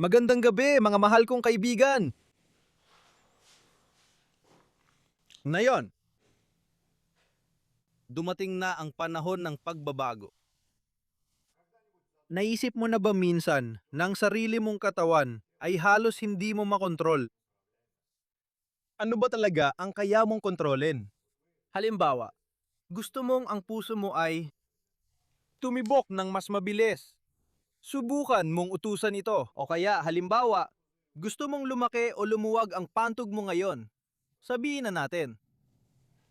Magandang gabi, mga mahal kong kaibigan. Ngayon, dumating na ang panahon ng pagbabago. Naisip mo na ba minsan ng sarili mong katawan ay halos hindi mo makontrol? Ano ba talaga ang kaya mong kontrolin? Halimbawa, gusto mong ang puso mo ay tumibok ng mas mabilis. Subukan mong utusan ito. O kaya, halimbawa, gusto mong lumaki o lumuwag ang pantog mo ngayon. Sabihin na natin.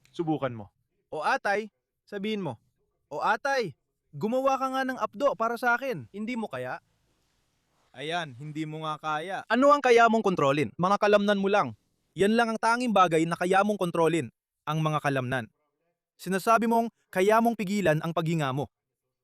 Subukan mo. O atay, sabihin mo. O atay, gumawa ka nga ng apdo para sa akin. Hindi mo kaya? Ayan, hindi mo nga kaya. Ano ang kaya mong kontrolin? Mga kalamnan mo lang. Yan lang ang tanging bagay na kaya mong kontrolin, ang mga kalamnan. Sinasabi mong kaya mong pigilan ang paghinga mo.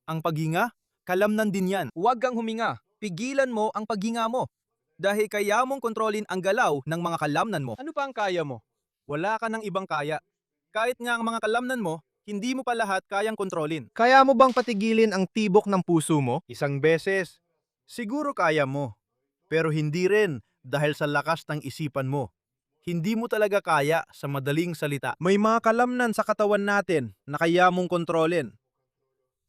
Ang paghinga, kalamnan din yan. Huwag kang huminga. Pigilan mo ang paghinga mo. Dahil kaya mong kontrolin ang galaw ng mga kalamnan mo. Ano pa ang kaya mo? Wala ka ng ibang kaya. Kahit nga ang mga kalamnan mo, hindi mo pa lahat kayang kontrolin. Kaya mo bang patigilin ang tibok ng puso mo? Isang beses. Siguro kaya mo. Pero hindi rin dahil sa lakas ng isipan mo. Hindi mo talaga kaya sa madaling salita. May mga kalamnan sa katawan natin na kaya mong kontrolin.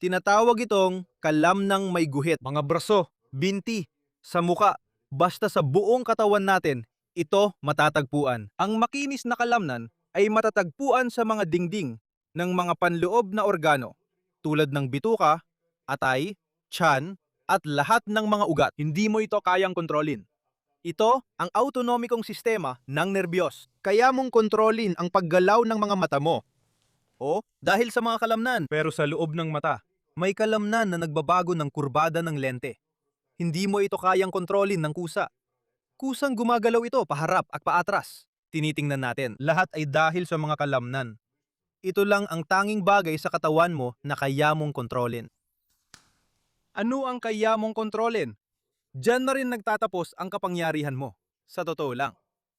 Tinatawag itong kalamnang may guhit. Mga braso, binti, sa muka, basta sa buong katawan natin, ito matatagpuan. Ang makinis na kalamnan ay matatagpuan sa mga dingding ng mga panloob na organo tulad ng bituka, atay, tiyan, at lahat ng mga ugat. Hindi mo ito kayang kontrolin. Ito ang autonomikong sistema ng nerbiyos. Kaya mong kontrolin ang paggalaw ng mga mata mo. O dahil sa mga kalamnan. Pero sa loob ng mata, may kalamnan na nagbabago ng kurbada ng lente. Hindi mo ito kayang kontrolin ng kusa. Kusang gumagalaw ito paharap at paatras. Tinitingnan natin, lahat ay dahil sa mga kalamnan. Ito lang ang tanging bagay sa katawan mo na kaya mong kontrolin. Ano ang kaya mong kontrolin? Diyan na rin nagtatapos ang kapangyarihan mo, sa totoo lang.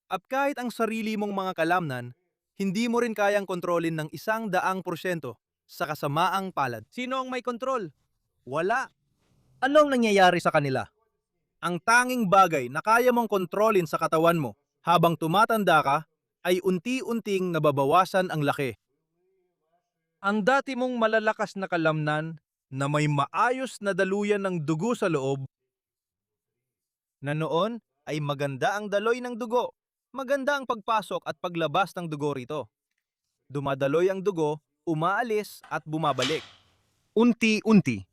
At kahit ang sarili mong mga kalamnan, hindi mo rin kayang kontrolin ng 100% sa kasamaang palad. Sino ang may kontrol? Wala. Anong nangyayari sa kanila? Ang tanging bagay na kaya mong kontrolin sa katawan mo habang tumatanda ka ay unti-unting nababawasan ang laki. Ang dati mong malalakas na kalamnan na may maayos na daluyan ng dugo sa loob na noon ay maganda ang daloy ng dugo. Maganda ang pagpasok at paglabas ng dugo rito. Dumadaloy ang dugo, umaalis at bumabalik. Unti-unti.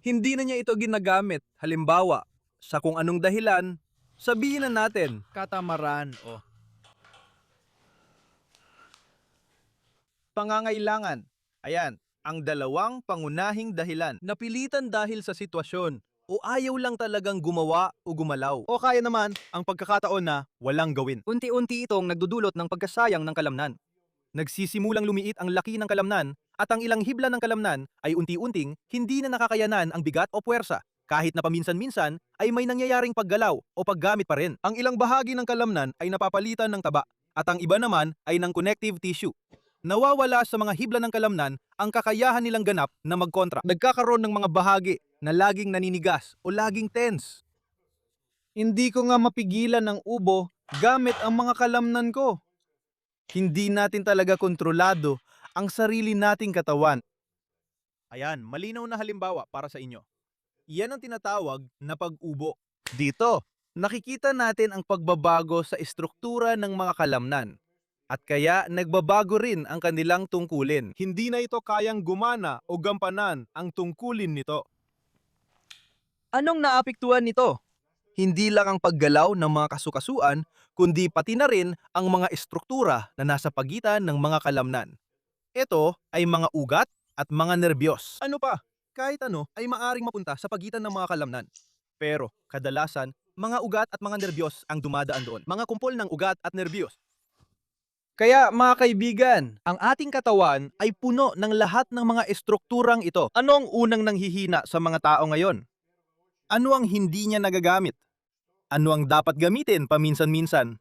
Hindi na niya ito ginagamit, halimbawa, sa kung anong dahilan, sabihin na natin, katamaran o pangangailangan. Ayan, ang dalawang pangunahing dahilan. Napilitan dahil sa sitwasyon o ayaw lang talagang gumawa o gumalaw. O kaya naman, ang pagkakataon na walang gawin. Unti-unti itong nagdudulot ng pagkasayang ng kalamnan. Nagsisimulang lumiit ang laki ng kalamnan at ang ilang hibla ng kalamnan ay unti-unting hindi na nakakayanan ang bigat o puwersa. Kahit na paminsan-minsan ay may nangyayaring paggalaw o paggamit pa rin. Ang ilang bahagi ng kalamnan ay napapalitan ng taba at ang iba naman ay ng connective tissue. Nawawala sa mga hibla ng kalamnan ang kakayahan nilang ganap na magkontra. Nagkakaroon ng mga bahagi na laging naninigas o laging tense. Hindi ko nga mapigilan ang ubo gamit ang mga kalamnan ko. Hindi natin talaga kontrolado ang sarili nating katawan. Ayan, malinaw na halimbawa para sa inyo. Yan ang tinatawag na pag-ubo. Dito, nakikita natin ang pagbabago sa estruktura ng mga kalamnan. At kaya nagbabago rin ang kanilang tungkulin. Hindi na ito kayang gumana o gampanan ang tungkulin nito. Anong naapektuhan nito? Hindi lang ang paggalaw ng mga kasukasuan, kundi pati na rin ang mga estruktura na nasa pagitan ng mga kalamnan. Ito ay mga ugat at mga nerbiyos. Ano pa? Kahit ano ay maaring mapunta sa pagitan ng mga kalamnan. Pero kadalasan, mga ugat at mga nerbiyos ang dumadaan doon. Mga kumpol ng ugat at nerbiyos. Kaya mga kaibigan, ang ating katawan ay puno ng lahat ng mga estrukturang ito. Ano ang unang nanghihina sa mga tao ngayon? Ano ang hindi niya nagagamit? Ano ang dapat gamitin paminsan-minsan?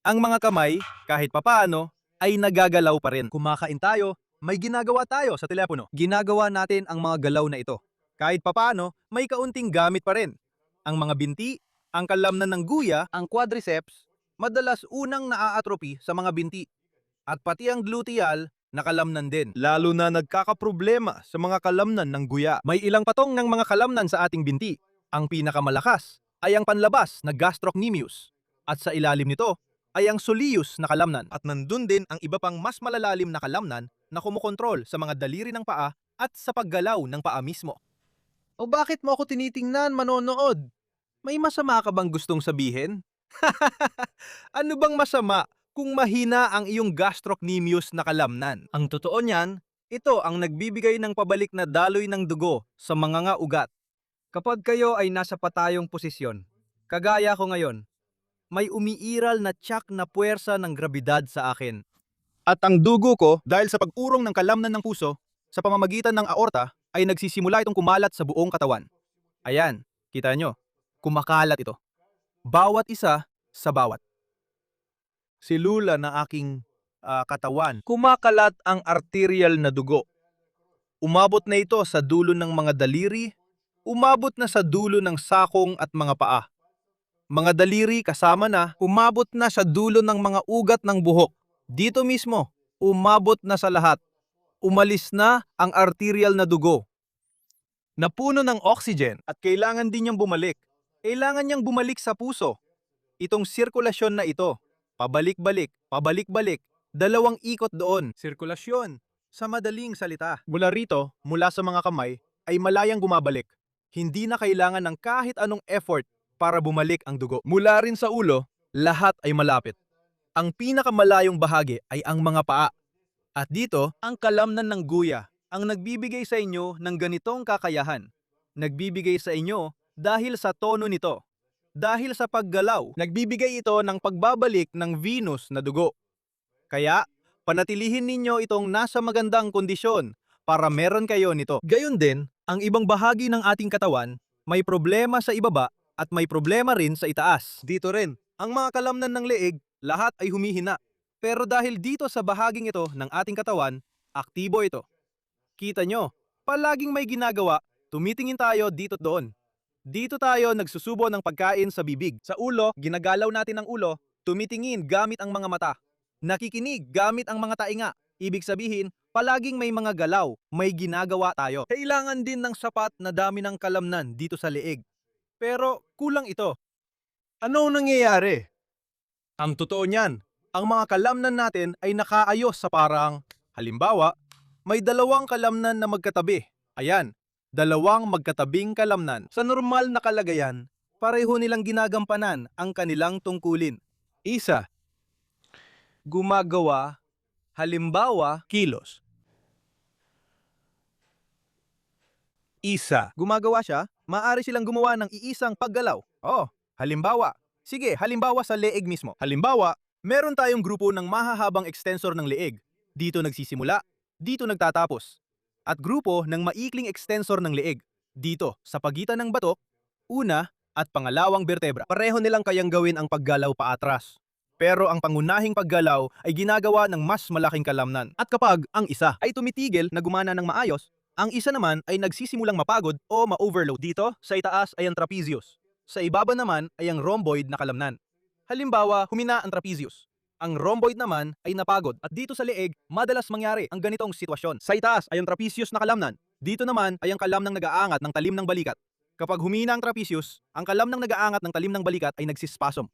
Ang mga kamay, kahit papaano, ay nagagalaw pa rin. Kumakain tayo, may ginagawa tayo sa telepono. Ginagawa natin ang mga galaw na ito. Kahit papaano, may kaunting gamit pa rin. ang mga binti, ang kalamnan ng guya, ang quadriceps, madalas unang naaatropi sa mga binti. At pati ang gluteal, nakalamnan din. Lalo na nagkakaproblema sa mga kalamnan ng guya. May ilang patong ng mga kalamnan sa ating binti. Ang pinakamalakas ay ang panlabas na gastrocnemius. At sa ilalim nito ay ang soleus na kalamnan. At nandun din ang iba pang mas malalalim na kalamnan na kumukontrol sa mga daliri ng paa at sa paggalaw ng paa mismo. O bakit mo ako tinitingnan, manonood? May masama ka bang gustong sabihin? Ano bang masama kung mahina ang iyong gastrocnemius na kalamnan? Ang totoo niyan, ito ang nagbibigay ng pabalik na daloy ng dugo sa mga ugat. Kapag kayo ay nasa patayong posisyon, kagaya ko ngayon, may umiiral na tiyak na puwersa ng grabidad sa akin. At ang dugo ko, dahil sa pag-urong ng kalamnan ng puso, sa pamamagitan ng aorta, ay nagsisimula itong kumalat sa buong katawan. Ayan, kita nyo, kumakalat ito. Bawat isa sa bawat selula ng aking katawan, kumakalat ang arterial na dugo. Umabot na ito sa dulo ng mga daliri, umabot na sa dulo ng sakong at mga paa. Mga daliri kasama na, umabot na sa dulo ng mga ugat ng buhok. Dito mismo, umabot na sa lahat. Umalis na ang arterial na dugo. Napuno ng oxygen at kailangan din niyang bumalik. Kailangan niyang bumalik sa puso. Itong sirkulasyon na ito, pabalik-balik, pabalik-balik, dalawang ikot doon. Sirkulasyon, sa madaling salita. Mula rito, mula sa mga kamay, ay malayang bumabalik. Hindi na kailangan ng kahit anong effort para bumalik ang dugo. Mula rin sa ulo, lahat ay malapit. Ang pinakamalayong bahagi ay ang mga paa. At dito, ang kalamnan ng guya ang nagbibigay sa inyo ng ganitong kakayahan. Nagbibigay sa inyo dahil sa tono nito. Dahil sa paggalaw, nagbibigay ito ng pagbabalik ng venous na dugo. Kaya, panatilihin ninyo itong nasa magandang kondisyon para meron kayo nito. Gayon din, ang ibang bahagi ng ating katawan may problema sa ibaba at may problema rin sa itaas. Dito rin, ang mga kalamnan ng leeg, lahat ay humihina. Pero dahil dito sa bahaging ito ng ating katawan, aktibo ito. Kita nyo, palaging may ginagawa, tumitingin tayo dito doon. Dito tayo nagsusubo ng pagkain sa bibig. Sa ulo, ginagalaw natin ang ulo, tumitingin gamit ang mga mata. Nakikinig gamit ang mga tainga. Ibig sabihin, palaging may mga galaw, may ginagawa tayo. Kailangan din ng sapat na dami ng kalamnan dito sa leeg. Pero kulang ito. Ano nangyayari? Ang totoo niyan, ang mga kalamnan natin ay nakaayos sa parang, halimbawa, may dalawang kalamnan na magkatabi. Ayan, dalawang magkatabing kalamnan. Sa normal na kalagayan, pareho nilang ginagampanan ang kanilang tungkulin. Isa, gumagawa, halimbawa, kilos. Isa, gumagawa siya, maaari silang gumawa ng iisang paggalaw. Oh, halimbawa, sige, halimbawa sa leeg mismo. Halimbawa, meron tayong grupo ng mahahabang extensor ng leeg. Dito nagsisimula, dito nagtatapos. At grupo ng maikling extensor ng leeg. Dito, sa pagitan ng batok, una at pangalawang bertebra. Pareho nilang kayang gawin ang paggalaw paatras. Pero ang pangunahing paggalaw ay ginagawa ng mas malaking kalamnan. At kapag ang isa ay tumitigil na gumana ng maayos, ang isa naman ay nagsisimulang mapagod o ma-overload. Dito, sa itaas ay ang trapezius. Sa ibaba naman ay ang rhomboid na kalamnan. Halimbawa, humina ang trapezius. Ang rhomboid naman ay napagod at dito sa leeg, madalas mangyari ang ganitong sitwasyon. Sa itaas ay ang trapezius na kalamnan. Dito naman ay ang kalamnang nag-aangat ng talim ng balikat. Kapag humina ang trapezius, ang kalamnang nag-aangat ng talim ng balikat ay nagsispasm.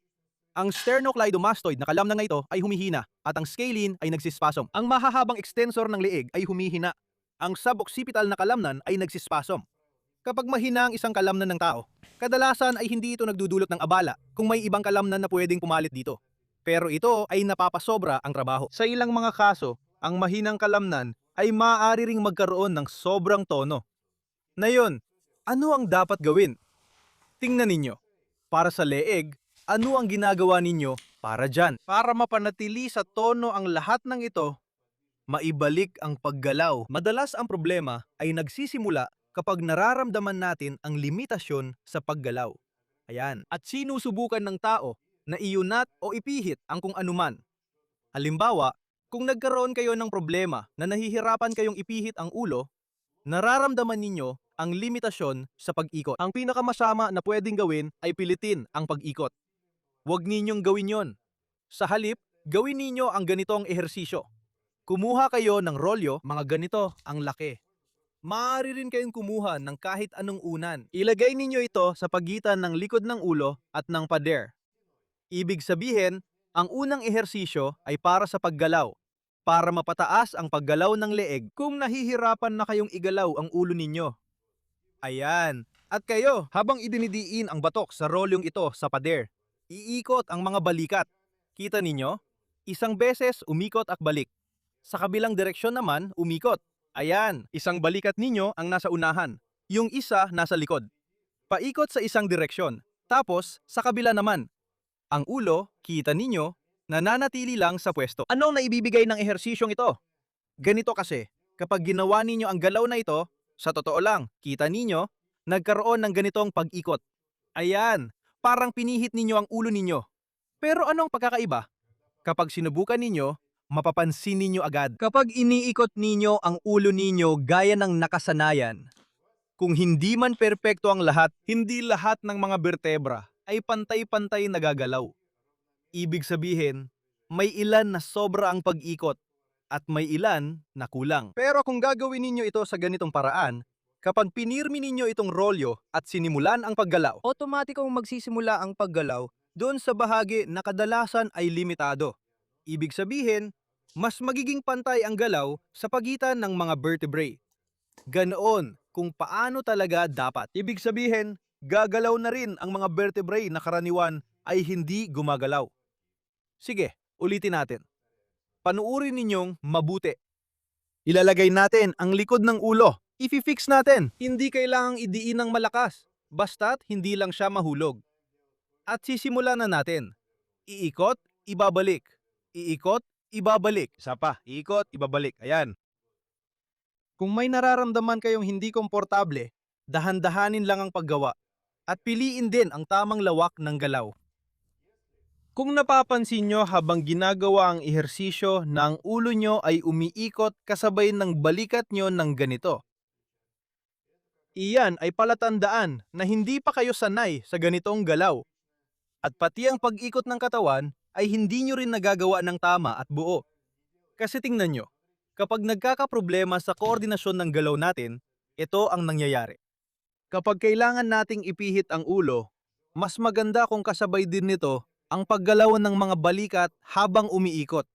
Ang sternocleidomastoid na kalamnang ito ay humihina at ang scalene ay nagsispasm. Ang mahahabang extensor ng leeg ay humihina. Ang suboccipital na kalamnan ay nagsispasm. Kapag mahina ang isang kalamnan ng tao, kadalasan ay hindi ito nagdudulot ng abala kung may ibang kalamnan na pwedeng pumalit dito. Pero ito ay napapasobra ang trabaho. Sa ilang mga kaso, ang mahinang kalamnan ay maaari ring magkaroon ng sobrang tono. Ngayon, ano ang dapat gawin? Tingnan ninyo. Para sa leeg, ano ang ginagawa ninyo para dyan? Para mapanatili sa tono ang lahat ng ito, maibalik ang paggalaw. Madalas ang problema ay nagsisimula kapag nararamdaman natin ang limitasyon sa paggalaw. Ayan. At sinusubukan ng tao na iunat o ipihit ang kung anuman. Halimbawa, kung nagkaroon kayo ng problema na nahihirapan kayong ipihit ang ulo, nararamdaman ninyo ang limitasyon sa pag-ikot. Ang pinakamasama na pwedeng gawin ay pilitin ang pag-ikot. Huwag ninyong gawin yon. Sa halip, gawin ninyo ang ganitong ehersisyo. Kumuha kayo ng rolyo, mga ganito ang laki. Maaari rin kayong kumuha ng kahit anong unan. Ilagay ninyo ito sa pagitan ng likod ng ulo at ng pader. Ibig sabihin, ang unang ehersisyo ay para sa paggalaw, para mapataas ang paggalaw ng leeg kung nahihirapan na kayong igalaw ang ulo ninyo. Ayan. At kayo, habang idinidiin ang batok sa rolyong ito sa pader, iikot ang mga balikat. Kita ninyo? Isang beses umikot at balik. Sa kabilang direksyon naman, umikot. Ayan, isang balikat ninyo ang nasa unahan. Yung isa nasa likod. Paikot sa isang direksyon. Tapos, sa kabila naman. Ang ulo, kita ninyo, nananatili lang sa pwesto. Anong naibibigay ng ehersisyong ito? Ganito kasi, kapag ginawa ninyo ang galaw na ito, sa totoo lang, kita ninyo, nagkaroon ng ganitong pag-ikot. Ayan, parang pinihit ninyo ang ulo ninyo. Pero anong pagkakaiba? Kapag sinubukan ninyo, mapapansin ninyo agad. Kapag iniikot ninyo ang ulo ninyo gaya ng nakasanayan, kung hindi man perpekto ang lahat, hindi lahat ng mga bertebra ay pantay-pantay nagagalaw. Ibig sabihin, may ilan na sobra ang pag-ikot at may ilan na kulang. Pero kung gagawin ninyo ito sa ganitong paraan, kapag pinirmi ninyo itong rolyo at sinimulan ang paggalaw, otomatikong magsisimula ang paggalaw doon sa bahagi na kadalasan ay limitado. Ibig sabihin, mas magiging pantay ang galaw sa pagitan ng mga vertebrae. Ganoon kung paano talaga dapat. Ibig sabihin, gagalaw na rin ang mga vertebrae na karaniwan ay hindi gumagalaw. Sige, ulitin natin. Panuurin ninyong mabuti. Ilalagay natin ang likod ng ulo. I-fix natin. Hindi kailangang idiin ng malakas. Basta't hindi lang siya mahulog. At sisimulan na natin. Iikot, ibabalik. Iikot, ibabalik. Isa pa, iikot, ibabalik. Ayan. Kung may nararamdaman kayong hindi komportable, dahan-dahanin lang ang paggawa. At piliin din ang tamang lawak ng galaw. Kung napapansin nyo habang ginagawa ang ehersisyo na ang ulo nyo ay umiikot kasabay ng balikat nyo ng ganito. Iyan ay palatandaan na hindi pa kayo sanay sa ganitong galaw. At pati ang pag-ikot ng katawan ay hindi nyo rin nagagawa ng tama at buo. Kasi tingnan nyo, kapag nagkakaproblema sa koordinasyon ng galaw natin, ito ang nangyayari. Kapag kailangan nating ipihit ang ulo, mas maganda kung kasabay din nito ang paggalaw ng mga balikat habang umiikot.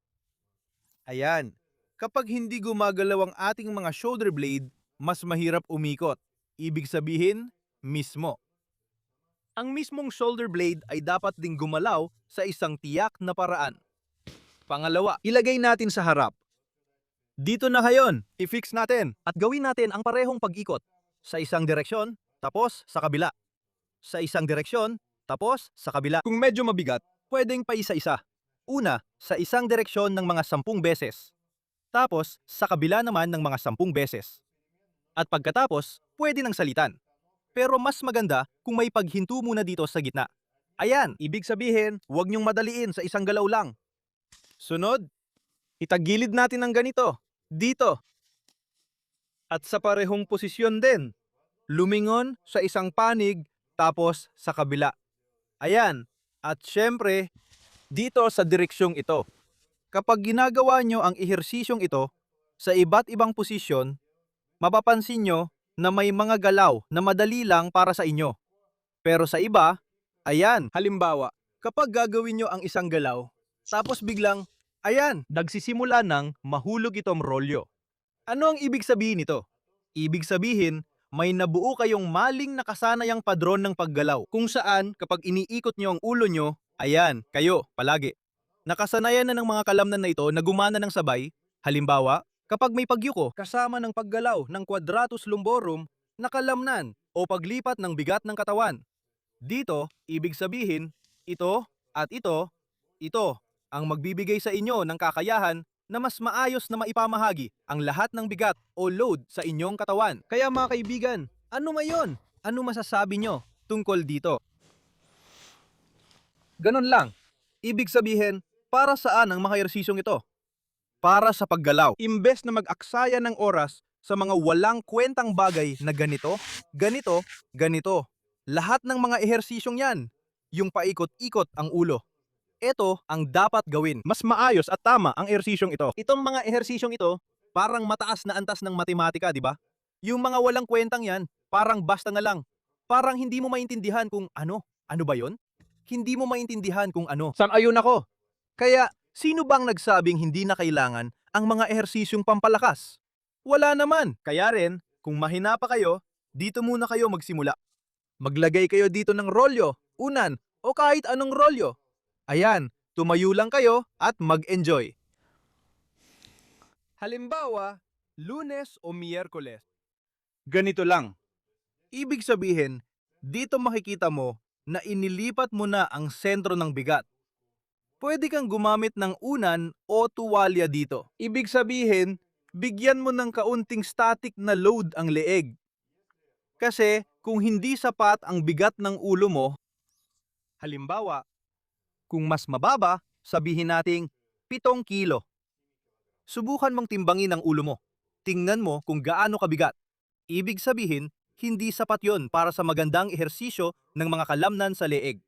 Ayan, kapag hindi gumagalaw ang ating mga shoulder blade, mas mahirap umikot. Ibig sabihin, mismo. Ang mismong shoulder blade ay dapat ding gumalaw sa isang tiyak na paraan. Pangalawa, ilagay natin sa harap. Dito na ngayon, i-fix natin at gawin natin ang parehong pag-ikot. Sa isang direksyon, tapos sa kabila. Sa isang direksyon, tapos sa kabila. Kung medyo mabigat, pwedeng pa isa-isa. Una, sa isang direksyon ng mga 10 beses. Tapos, sa kabila naman ng mga 10 beses. At pagkatapos, pwede nang salitan. Pero mas maganda kung may paghinto muna dito sa gitna. Ayan, ibig sabihin, huwag niyong madaliin sa isang galaw lang. Sunod, itagilid natin ng ganito. Dito. At sa parehong posisyon din. Lumingon sa isang panig, tapos sa kabila. Ayan, at syempre, dito sa direksyong ito. Kapag ginagawa nyo ang ehersisyong ito sa iba't ibang posisyon, mapapansin nyo na may mga galaw na madali lang para sa inyo. Pero sa iba, ayan, halimbawa, kapag gagawin nyo ang isang galaw, tapos biglang, ayan, nagsisimula ng mahulog itong rolyo. Ano ang ibig sabihin nito? Ibig sabihin, may nabuo kayong maling nakasanayang padron ng paggalaw kung saan kapag iniikot nyo ang ulo nyo, ayan, kayo, palagi. Nakasanayan na ng mga kalamnan na ito na gumana ng sabay, halimbawa, kapag may pagyuko kasama ng paggalaw ng quadratus lumborum na kalamnan o paglipat ng bigat ng katawan. Dito, ibig sabihin, ito at ito ang magbibigay sa inyo ng kakayahan na mas maayos na maipamahagi ang lahat ng bigat o load sa inyong katawan. Kaya mga kaibigan, ano mayon? Ano masasabi nyo tungkol dito? Ganon lang. Ibig sabihin, para saan ang mga ehersisyong ito? Para sa paggalaw. Imbes na mag-aksaya ng oras sa mga walang kwentang bagay na ganito, ganito, ganito. Lahat ng mga ehersisyong yan, yung paikot-ikot ang ulo. Ito ang dapat gawin. Mas maayos at tama ang ehersisyong ito. Itong mga ehersisyong ito, parang mataas na antas ng matematika, di ba? Yung mga walang kwentang yan, parang basta nga lang. Parang hindi mo maintindihan kung ano. Ano ba yon? Hindi mo maintindihan kung ano. Sang-ayon ako. Kaya, sino bang nagsabing hindi na kailangan ang mga ehersisyong pampalakas? Wala naman. Kaya rin, kung mahina pa kayo, dito muna kayo magsimula. Maglagay kayo dito ng rolyo, unan, o kahit anong rolyo. Ayan, tumayo lang kayo at mag-enjoy. Halimbawa, Lunes o Miyerkules. Ganito lang. Ibig sabihin, dito makikita mo na inilipat mo na ang sentro ng bigat. Pwede kang gumamit ng unan o tuwalya dito. Ibig sabihin, bigyan mo ng kaunting static na load ang leeg. Kasi kung hindi sapat ang bigat ng ulo mo, halimbawa, kung mas mababa, sabihin nating 7 kilo. Subukan mong timbangin ang ulo mo. Tingnan mo kung gaano kabigat. Ibig sabihin, hindi sapat yon para sa magandang ehersisyo ng mga kalamnan sa leeg.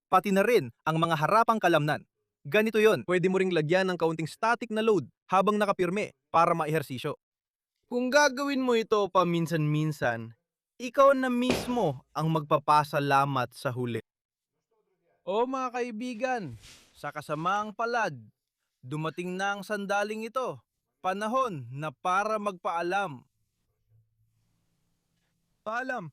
Pati na rin ang mga harapang kalamnan. Ganito yon, pwede mo ring lagyan ng kaunting static na load habang nakapirme para maehersisyo. Kung gagawin mo ito paminsan-minsan, ikaw na mismo ang magpapasalamat sa huli. O mga kaibigan, sa kasamaang palad, dumating na ang sandaling ito. Panahon na para magpaalam. Paalam.